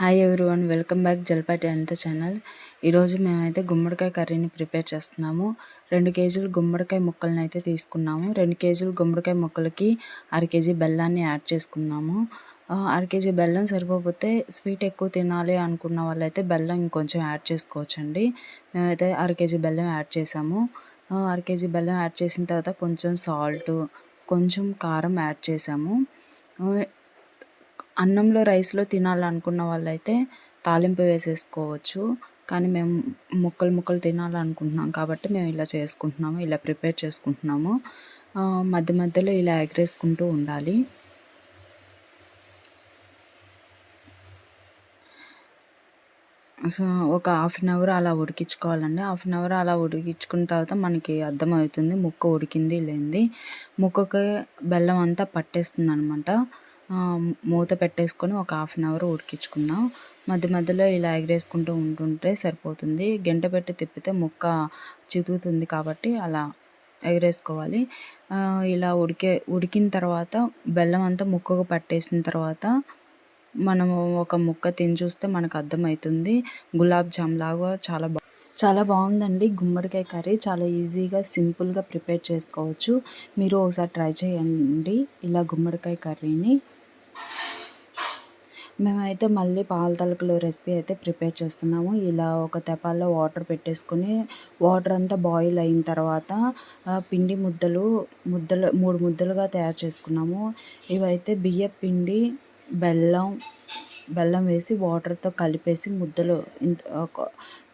Hi everyone, welcome back Jalpati Anitha channel. ఈరోజు మేమైతే గుమ్మడికాయ కర్రీని ప్రిపేర్ చేస్తున్నాము. 2 కేజీలు గుమ్మడికాయ ముక్కలను అయితే తీసుకున్నాము. 2 కేజీలు గుమ్మడికాయ ముక్కలకి 1/2 కేజీ బెల్లాన్ని యాడ్ చేసుకున్నాము. 1/2 కేజీ బెల్లం సరిపోతే స్వీట్ ఎక్కువ తినాలి అనుకున్న వాళ్ళైతే బెల్లం ఇంకొంచెం యాడ్ చేసుకోవచ్చండి. మేమైతే 1/2 కేజీ బెల్లం యాడ్ చేసాము. 1/2 కేజీ బెల్లం యాడ్ చేసిన తర్వాత కొంచెం సాల్ట్, కొంచెం కారం యాడ్ చేసాము. అన్నంలో రైస్లో తినాలనుకున్న వాళ్ళైతే తాలింపు వేసేసుకోవచ్చు. కానీ మేము ముక్కలు తినాలనుకుంటున్నాం కాబట్టి మేము ఇలా చేసుకుంటున్నాము, ఇలా ప్రిపేర్ చేసుకుంటున్నాము. మధ్య మధ్యలో ఇలా ఎగరేసుకుంటూ ఉండాలి. సో ఒక హాఫ్ అన్ అవర్ అలా ఉడికించుకోవాలండి. హాఫ్ అన్ అవర్ అలా ఉడికించుకున్న తర్వాత మనకి అర్థమవుతుంది ముక్క ఉడికింది లేనిది. ముక్కకి బెల్లం అంతా పట్టేస్తుంది అనమాట. మూత పెట్టేసుకొని ఒక హాఫ్ అన్ అవర్ ఉడికించుకుందాం. మధ్య మధ్యలో ఇలా ఎగరేసుకుంటూ ఉంటుంటే సరిపోతుంది. గంట పెట్టి తిప్పితే ముక్క చితుకుతుంది కాబట్టి అలా ఎగరేసుకోవాలి. ఇలా ఉడికిన తర్వాత బెల్లం అంతా ముక్కకు పట్టేసిన తర్వాత మనము ఒక ముక్క తిని చూస్తే మనకు అర్థమవుతుంది. గులాబ్ జామ్ లాగా చాలా బాగుందండి. గుమ్మడికాయ కర్రీ చాలా ఈజీగా సింపుల్గా ప్రిపేర్ చేసుకోవచ్చు. మీరు ఒకసారి ట్రై చేయండి ఇలా గుమ్మడికాయ కర్రీని. మేమైతే మళ్ళీ పాల తలకలు రెసిపీ అయితే ప్రిపేర్ చేస్తున్నాము. ఇలా ఒక తెపాల్లో వాటర్ పెట్టేసుకొని వాటర్ అంతా బాయిల్ అయిన తర్వాత పిండి ముద్దలు 3 ముద్దలుగా తయారు చేసుకున్నాము. ఇవైతే బియ్యపు పిండి, బెల్లం వేసి వాటర్తో కలిపేసి ముద్దలు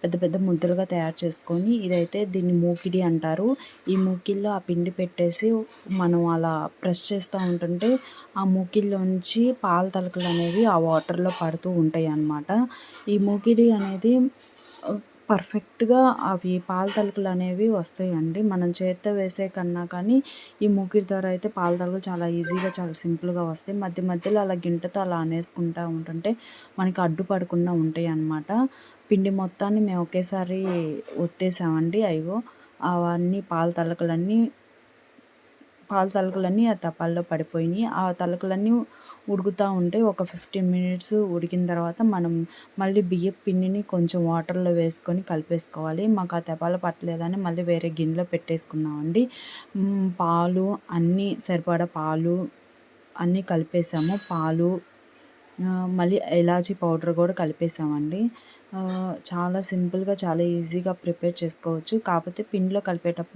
పెద్ద పెద్ద ముద్దలుగా తయారు చేసుకొని, ఇదైతే దీన్ని మూకిడి అంటారు. ఈ మూకిల్లో ఆ పిండి పెట్టేసి మనం అలా ప్రెస్ చేస్తూ ఉంటుంటే ఆ మూకిల్లోంచి పాల తలకలు అనేవి ఆ వాటర్లో పడుతూ ఉంటాయి అన్నమాట. ఈ మూకిడి అనేది పర్ఫెక్ట్గా అవి పాల తలకలు అనేవి వస్తాయండి. మనం చేత్తో వేసే కన్నా కానీ ఈ మూకిడి ద్వారా అయితే పాల తలకలు చాలా ఈజీగా చాలా సింపుల్గా వస్తాయి. మధ్య మధ్యలో అలా గింటతో అలా అనేసుకుంటూ ఉంటుంటే మనకి అడ్డుపడకుండా ఉంటాయి అన్నమాట. పిండి మొత్తాన్ని మేము ఒకేసారి ఒత్తేసామండి. అవన్నీ పాల తలకలన్నీ ఆ తపాల్లో పడిపోయినాయి. ఆ తలకలన్నీ ఉడుకుతూ ఉంటే ఒక 15 మినిట్స్ ఉడికిన తర్వాత మనం మళ్ళీ బియ్యపు పిండిని కొంచెం వాటర్లో వేసుకొని కలిపేసుకోవాలి. మాకు ఆ తెపాలు పట్టలేదని మళ్ళీ వేరే గిన్నెలో పెట్టేసుకున్నామండి. పాలు అన్నీ సరిపడా పాలు అన్నీ కలిపేసాము. మళ్ళీ ఇలాచీ పౌడర్ కూడా కలిపేసామండి. చాలా సింపుల్గా చాలా ఈజీగా ప్రిపేర్ చేసుకోవచ్చు. కాకపోతే పిండిలో కలిపేటప్పుడు